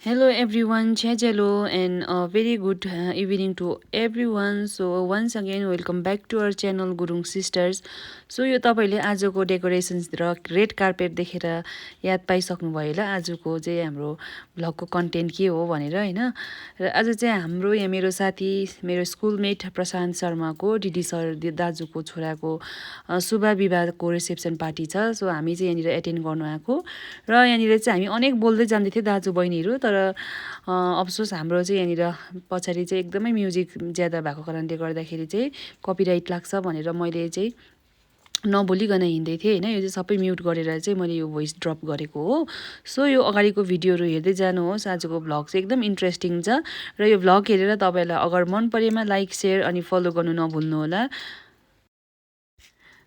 Hello everyone, Chajalo and a very good evening to everyone. So once again welcome back to our channel Gurung Sisters. So यो तपाईले आजको डेकोरेसन्स र red carpet देखेर याद पाइसक्नु भयो होला आजको चाहिँ हाम्रो भ्लगको कन्टेन्ट के हो भनेर हैन। र आज चाहिँ हाम्रो यहाँ मेरो साथी मेरो स्कुलमेट प्रशान्त शर्माको दिदी सर दाजुको छोराको शुभ विवाहको रिसेप्सन पार्टी छ। सो हामी चाहिँ यहाँनिर एटेन्ड गर्नु आएको र यहाँनिर चाहिँ हामी अनेक बोल्दै जान्दै थियौँ दाजु बहिनीहरू। तर अफसोस हाम्रो चाहिँ यहाँनिर पछाडि चाहिँ एकदमै म्युजिक ज्यादा भएको कारणले गर्दाखेरि चाहिँ कपिराइट लाग्छ भनेर मैले चाहिँ नबोलिकन हिँड्दै थिएँ हैन। यो चाहिँ सबै म्युट गरेर चाहिँ मैले यो भोइस ड्रप गरेको हो। सो यो अगाडिको भिडियोहरू हेर्दै जानुहोस्। आजको भ्लग चाहिँ एकदम इन्ट्रेस्टिङ छ र यो भ्लग हेरेर तपाईलाई अगर मन परेमा लाइक शेयर अनि फलो गर्नु नभुल्नु होला।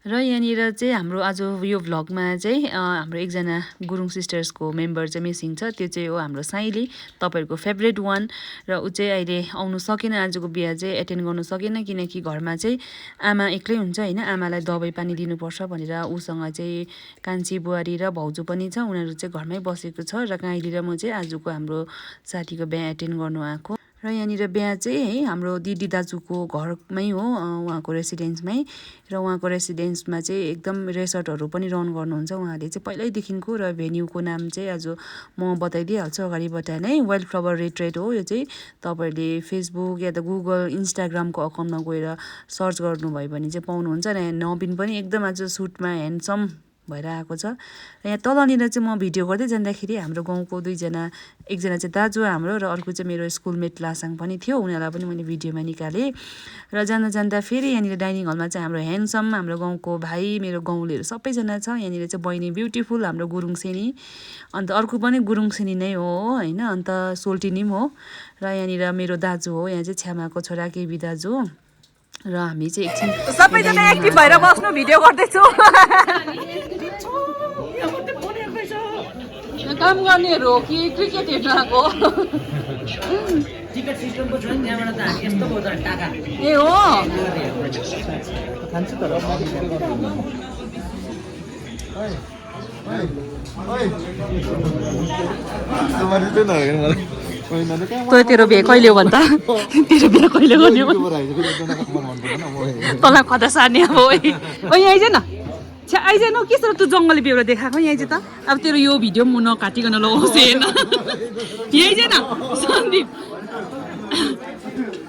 र यहाँनिर चाहिँ हाम्रो आज यो भ्लगमा चाहिँ हाम्रो एकजना गुरुङ सिस्टर्सको मेम्बर चाहिँ मिसिङ छ। त्यो चाहिँ हो हाम्रो साइली, तपाईँहरूको फेभरेट वान। र ऊ चाहिँ अहिले आउनु सकेन, आजको बिहा चाहिँ एटेन्ड गर्नु सकेन किनकि घरमा चाहिँ आमा एक्लै हुन्छ हैन। आमालाई दबाई पानी दिनुपर्छ भनेर उसँग चाहिँ कान्छी बुहारी र भाउजू पनि छ, उनीहरू चाहिँ घरमै बसेको छ। र काइली र म चाहिँ आजको हाम्रो साथीको बिहा एटेन्ड गर्नु आएको। र यहाँनिर बिहा चाहिँ है हाम्रो दिदी दाजुको घरमै हो, उहाँको रेसिडेन्समै। र उहाँको रेसिडेन्समा चाहिँ एकदम रेसर्टहरू पनि रन गर्नुहुन्छ उहाँले चाहिँ पहिल्यैदेखिको। र भेन्यूको नाम चाहिँ आज म बताइदिइहाल्छु अगाडिबाट नै, वाइल्ड फ्लावर रिट्रेट हो। यो चाहिँ तपाईँहरूले फेसबुक या त गुगल इन्स्टाग्रामको अकाउन्टमा गएर सर्च गर्नुभयो भने चाहिँ पाउनुहुन्छ। र यहाँ नबिन पनि एकदम आज सुटमा ह्यान्डसम भएर आएको छ। र यहाँ तलनिर चाहिँ म भिडियो गर्दै जाँदाखेरि हाम्रो गाउँको दुईजना, एकजना चाहिँ दाजु हाम्रो र अर्को चाहिँ मेरो स्कुलमेट लासाङ पनि थियो, उनीहरूलाई पनि मैले भिडियोमा निकालेँ। र जाँदा जाँदा फेरि यहाँनिर डाइनिङ हलमा चाहिँ हाम्रो ह्यान्डसम हाम्रो गाउँको भाइ, मेरो गाउँलेहरू सबैजना छ। यहाँनिर चाहिँ बहिनी ब्युटिफुल हाम्रो गुरुङ सेनी, अन्त अर्को पनि गुरुङ सेनी नै हो हैन, अन्त सोल्टिनी पनि हो। र यहाँनिर मेरो दाजु हो, यहाँ चाहिँ छ्यामाको छोरा केबी दाजु। र हामी चाहिँ एकछिन सबैजना एक्टिभ भएर बस्नु, भिडियो गर्दैछु। काम गर्नेहरू हो कि क्रिकेट हेर्न आएको? टिकट सिस्टमको छ नि, त्यहाँबाट त हामी यस्तो भयो त टाका ए हो खान्छ तर तँ तेरो बिहे कहिले हो भन्छ? तेरो बिहे कहिले गर्ने हो? तँलाई खदा सार्ने अब ओ यहाँ आइज न, छ्या आइज न, के छ तँ जङ्गली बेहुरा देखाएको यहाँ आइज त। अब तेरो यो भिडियो म नकाटिकन लगाउँछु हेर्न। यहाँ आइज न सन्दीप,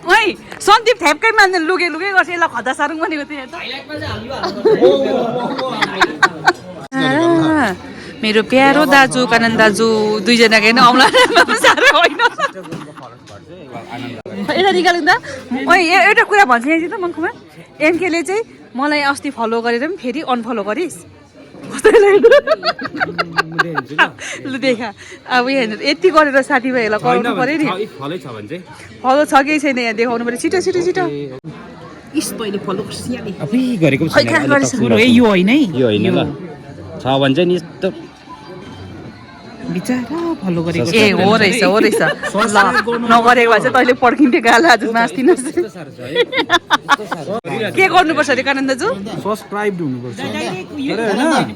ओइ सन्दीप ठ्याप्कै मान्दैन, लुगे लुगे गर्छ, यसलाई खदा सारौँ भनेको थिएँ त। मेरो प्यारो दाजु कानन दाजु दुईजना होइन औँला साह्रो होइन। यता निकाल्नु त। ओइ एउटा कुरा भन्छ यहाँ चाहिँ त मङ्कुमा, एनकेले चाहिँ मलाई अस्ति फलो गरेर पनि फेरि अनफलो गरिस् लु देखा। अब यहाँ यति गरेर साथीभाइहरूलाई कराउनु पऱ्यो नि। फलो छ कि छैन यहाँ देखाउनु पऱ्यो, छिटो छिटो छिटो। इस तैँले फलो गरेको यो होइन है, यो होइन ल छ भने चाहिँ नि यस्तो बिचारा फलो गरेको। ए हो रहेछ हो रहेछ, ल नगरेको भए चाहिँ तैँले पर्खिन्थ्यो गाला आज नाच्दिनस्। के गर्नुपर्छ अरे कानन दाजु? सब्सक्राइब हुनुपर्छ।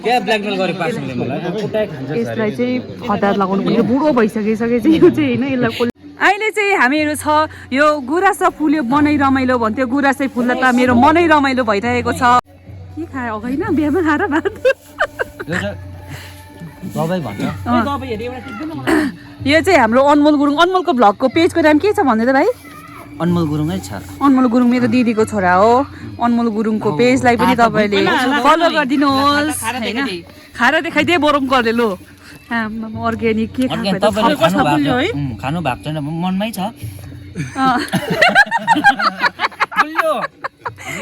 क्या ब्ल्याकमेल गरे पार्सनले मलाई कुटाइ खान्छ। यसलाई चाहिँ खदा लगाउनु पर्छ, बुढो भइसकेपछि चाहिँ यो चाहिँ होइन, यसलाई अहिले चाहिँ हामीहरू छ यो गुराँस फुल्यो मनै रमाइलो भन्थ्यो, गुराँसै फुल्दा त मेरो मनै रमाइलो भइरहेको छ। के खायो अगाडि न बिहामा खाएर भात दबाई भन्छ। यो चाहिँ हाम्रो अनमोल गुरुङ, अनमोलको भ्लगको पेजको नाम के छ भन्दै त भाइ? अनमोल गुरुङै छ। अनमोल गुरुङ मेरो दिदीको छोरा हो। अनमोल गुरुङको पेजलाई पनि तपाईँले फलो गरिदिनुहोस् होइन। खाएर देखाइदिए बोरम गर्ने लु अर्ग्यानिक के खानु भएको छैन, मनमै छ।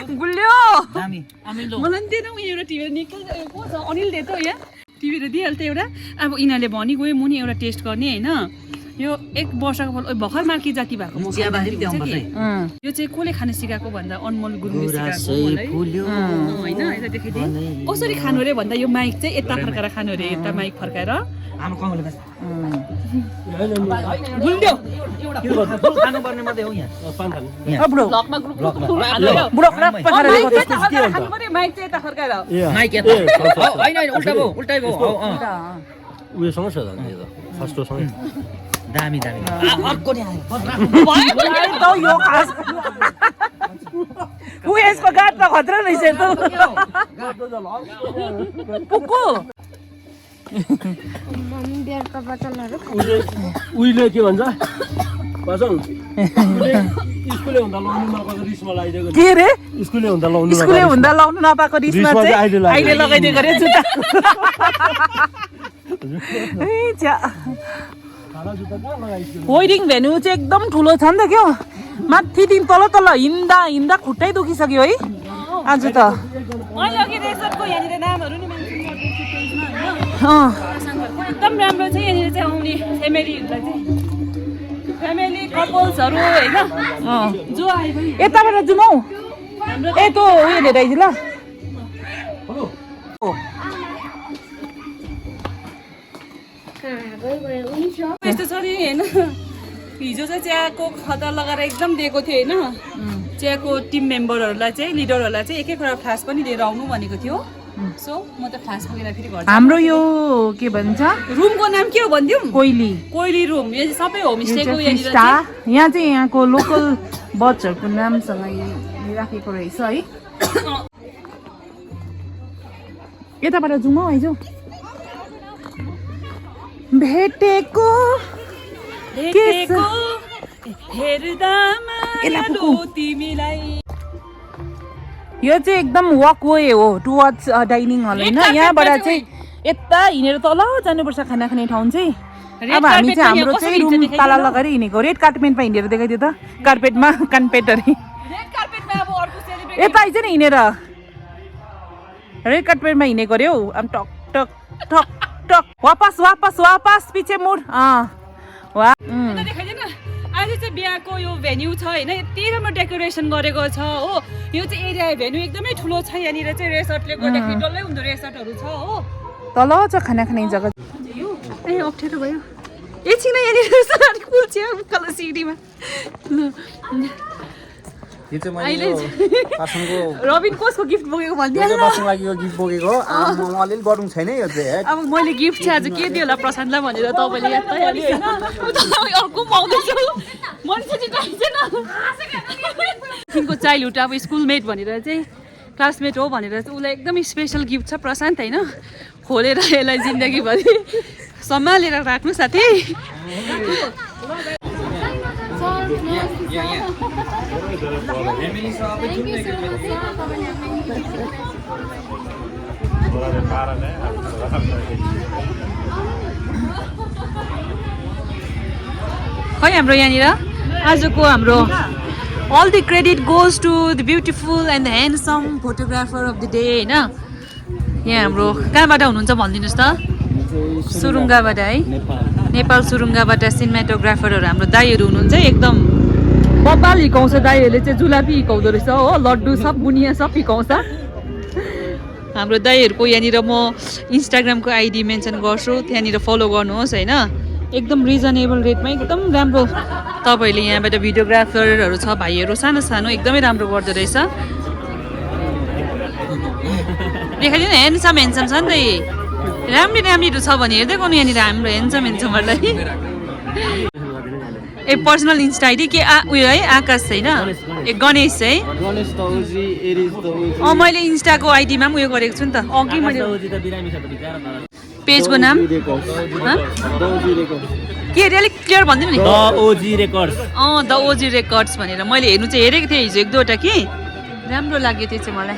गुल्यो मलाई दिएन एउटा टिभी निकै अनिल दे त यहाँ टिभीहरू दिइहाल्थ्यो एउटा। अब यिनीहरूले भनी गयो मुनि एउटा टेस्ट गर्ने होइन। यो 1 वर्षको फल भर्खर मार्की जाति भएको यो चाहिँ कसले खानु सिकाएको भन्दा अनमोल गुरुङले सिकाएको होइन। यता देखाइदिए कसरी खानु अरे भन्दा यो माइक चाहिँ यता फर्काएर खानु अरे, यता माइक फर्काएर उयोसँग छ त फर्स्टोसँगै दामी दामी अर्को नि भयो यो खास ऊ यसको गाड त खतरा रहेछ त पुक्कु उहिले के भन्छ बसौँ स्कुले हुँदा लाउनु नपाएको रिसमा लगाइदिएको के रे स्कुले हुँदा लाउनु स्कुले हुँदा लाउनु नपाएको रिसमा चाहिँ अहिले लगाइदिएको रे जुत्ता वेडिङ भेन्यू चाहिँ एकदम ठुलो छ नि त क्या माथि दिन तल तल हिँड्दा हिँड्दा खुट्टै दुखिसक्यो है आज त एकदम राम्रो छ यहाँनिर चाहिँ आउने फ्यामिलीहरूलाई चाहिँ फ्यामिली कपल्सहरू होइन जो आयो पनि यताबाट जाउँ हौ ए तँ उयो लिएर आइज ल यस्तो छ नि होइन हिजो चाहिँ चियाको खतरा लगाएर एकदम दिएको थियो होइन चियाको टिम मेम्बरहरूलाई चाहिँ लिडरहरूलाई चाहिँ एक एकवटा फ्लास पनि लिएर आउनु भनेको थियो सो म त फ्लास बोकेर फेरि घर हाम्रो यो के भन्छ रुमको नाम के हो भनिदिउँ कोइली रुम यो सबै होमस्टेको यहाँ चाहिँ यहाँको लोकल बचहरूको नामसँग राखेको रहेछ है यताबाट जाउँ हौ आइज भेटेको यो चाहिँ एकदम वकवे हो टुवर्ड्स डाइनिङ हल होइन यहाँबाट चाहिँ यता हिँडेर तल जानुपर्छ खाना खाने ठाउँ चाहिँ अब हामी चाहिँ हाम्रो चाहिँ रुम ताला लगाएर हिँडेको रेड कार्पेटमा हिँडेर देखाइदियो त कार्पेटमा कानपेट अरे यता आइज नि हिँडेर रेड कार्पेटमा हिँडेको अरे हौ अब टक टक टक टक वापस वापस वापस पछि मुड अहिले चाहिँ बिहाको यो भेन्यू छ होइन यति राम्रो डेकोरेसन गरेको छ हो यो चाहिँ एरिया भेन्यू एकदमै ठुलो छ यहाँनिर चाहिँ रेसर्टले गर्दाखेरि डल्लै हुँदो रेसर्टहरू छ हो तल छ खाना खाने जग्गा ए अप्ठ्यारो भयो एकछिन यहाँनिर कुल छ उकालो सिडीमा यो चाहिँ मैले पासङको रबिन कसको गिफ्ट बोकेको भनिदिनु यो पासङ लागि यो गिफ्ट बोकेको म अलिअलि गरौँ छैन यो चाहिँ अब मैले गिफ्ट चाहिँ आज के दियो होला प्रशान्तलाई भनेर तपाईँले याद पाइहाल्यो होइन अर्को पाउँदैछु मान्छे चाहिँ चाइल्डहुड अब स्कुलमेट भनेर चाहिँ क्लासमेट हो भनेर चाहिँ उसलाई एकदमै स्पेसल गिफ्ट छ प्रशान्त होइन खोलेर यसलाई जिन्दगीभरि सम्हालेर राख्नु साथी खै हाम्रो यहाँनिर आजको हाम्रो all the credit goes to the beautiful and the handsome photographer of the day होइन यहाँ हाम्रो कहाँबाट हुनुहुन्छ भनिदिनुहोस् त सुरुङ्गाबाट है नेपाल सुरुङ्गाबाट सिनेमाटोग्राफरहरू हाम्रो दाईहरू हुनुहुन्छ एकदम बब्बाल हिकाउँछ दाईहरूले चाहिँ जुलापी हिकाउँदो रहेछ हो लड्डु सब बुनिया सब हिकाउँछ हाम्रो दाईहरूको यहाँनिर म इन्स्टाग्रामको आइडी मेन्सन गर्छु त्यहाँनिर फलो गर्नुहोस् होइन एकदम रिजनेबल रेटमा एकदम राम्रो तपाईँहरूले यहाँबाट भिडियोग्राफरहरू छ भाइहरू सानो सानो एकदमै राम्रो गर्दो रहेछ देखाइदिनु ह्यान्डसम ह्यान्डसम छ नि त राम्रो राम्रो छ भने हेर्दै गर्नु यहाँनिर हाम्रो ह्यान्डसम ह्यान्डसमहरूलाई ए पर्सनल इन्स्टा आइडी के उयो है आकाश छैन ए गणेश है मैले इन्स्टाको आइडीमा पनि उयो गरेको छु नि त अघि मैले पेजको नाम के अरे अलिक क्लियर भनिदिनु नि द ओजी रेकर्ड्स भनेर मैले हेर्नु चाहिँ हेरेको थिएँ हिजो एक दुईवटा कि राम्रो लाग्यो त्यो चाहिँ मलाई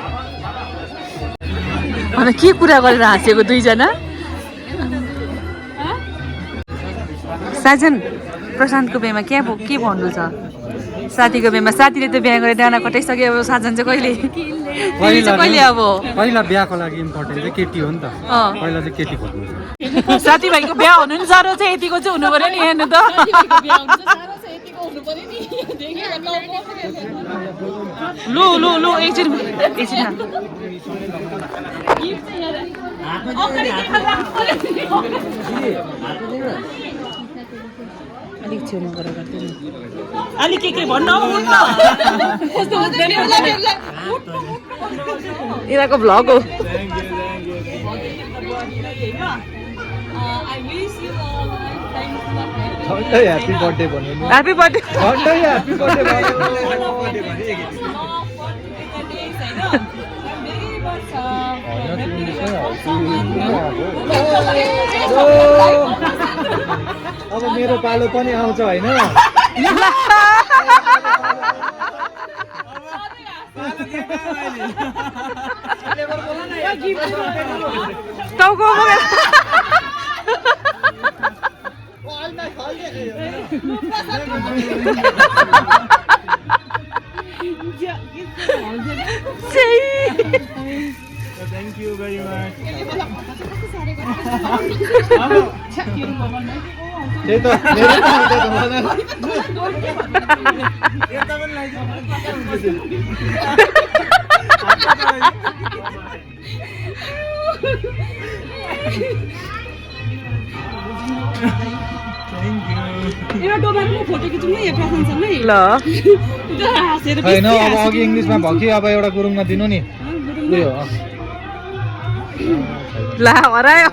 अन्त के कुरा गरेर हाँसेको दुईजना साजन प्रशान्तको बिहेमा के भन्नु छ साथीको बिहेमा साथीले त बिहा गरेर डाँडा कटाइसक्यो अब साजन चाहिँ कहिले अब पहिला बिहाको लागि इम्पोर्टेन्ट चाहिँ केटी हो नि त पहिला चाहिँ केटी खोज्नु साथीभाइको बिहा हुनु नि साह्रो चाहिँ यतिको चाहिँ हुनु पर्यो नि हेर्नु त लु लु लु एकछिन अलिक छेउमा गरेर अलिक के भन्नु यिनीहरूको भ्लग हो I wish you all झन्डै ह्याप्पी बर्थडे भन्यो नि ह्याप्पी बर्थडे झन्डै ह्याप्पी बर्थडे भन्यो अब मेरो पालो पनि आउँछ होइन टाउको थ्याङ्क यू भेरी मच त्यही त मेरो एउटा डोबाको फोटो खिचौँ न यहाँ प्रशान्तसँगै ल हाँसेर होइन अब अघि इङ्ग्लिसमा भयो कि अब एउटा गुरुङमा दिनु नि उयो ला हरायो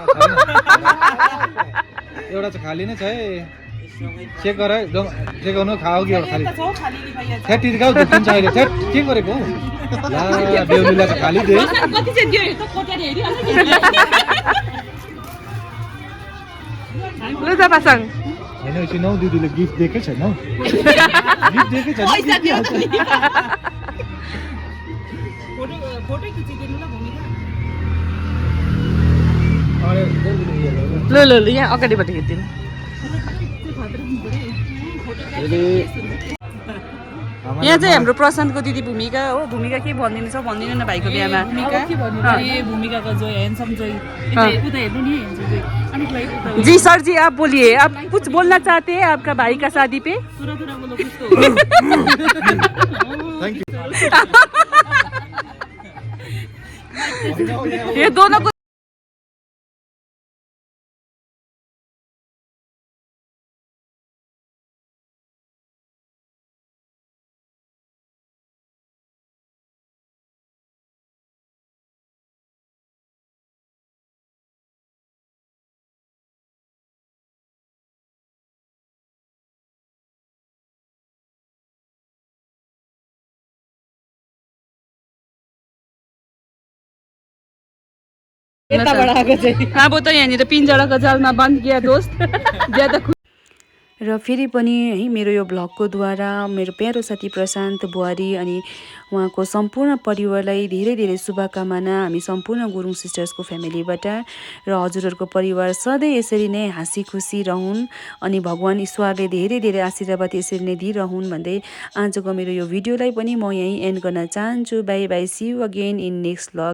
एउटा चाहिँ खाली नै छ है चेक गर है चेक गर्नु खाऊ कि एउटा खाली थ्याट खाऊ दुखिन्छ अहिले थ्याट के गरेको हौ ला बेहुलीलाई चाहिँ खाली दे कति चाहिँ दियो त कोटारी हेरिहाल्नु ल त पासाङ होइन यसो नौ दिदीले गिफ्ट दिएकै छैन हौ गिफ्ट दिएकै छैन फोटो खिचिदिनु ल भूमिका ल ल ल यहाँ अगाडिबाट खिचिदिनु यहाँ चाहिँ हाम्रो प्रशान्तको दिदी भूमिका हो भूमिका के भनिदिनु छ भनिदिनु न भाइको बिहामा भूमिकाको जोई ह्यान्डसम जोई उता हेर्नु नि अनिक भाइ उता जी सर जी आप बोलिए आप कुछ बोलना चाहते हैं आपका भाई का शादी पे थोड़ा थोड़ा बोलो कुछ तो थ्याङ्क ये दोनों को अब त यहाँनिर पिन्जडाको जालमा बन्द किया दोस्त ज्यादा र फेरि पनि है मेरो यो भ्लगको द्वारा मेरो प्यारो साथी प्रशान्त बुहारी अनि उहाँको सम्पूर्ण परिवारलाई धेरै धेरै शुभकामना हामी सम्पूर्ण गुरुङ सिस्टर्सको फ्यामिलीबाट र हजुरहरूको परिवार सधैँ यसरी नै हाँसी खुसी रहन् अनि भगवान् ईश्वरले धेरै धेरै आशीर्वाद यसरी नै दिइरहन् भन्दै आजको मेरो यो भिडियोलाई पनि म यहीँ एन्ड गर्न चाहन्छु bye bye see you again in next vlog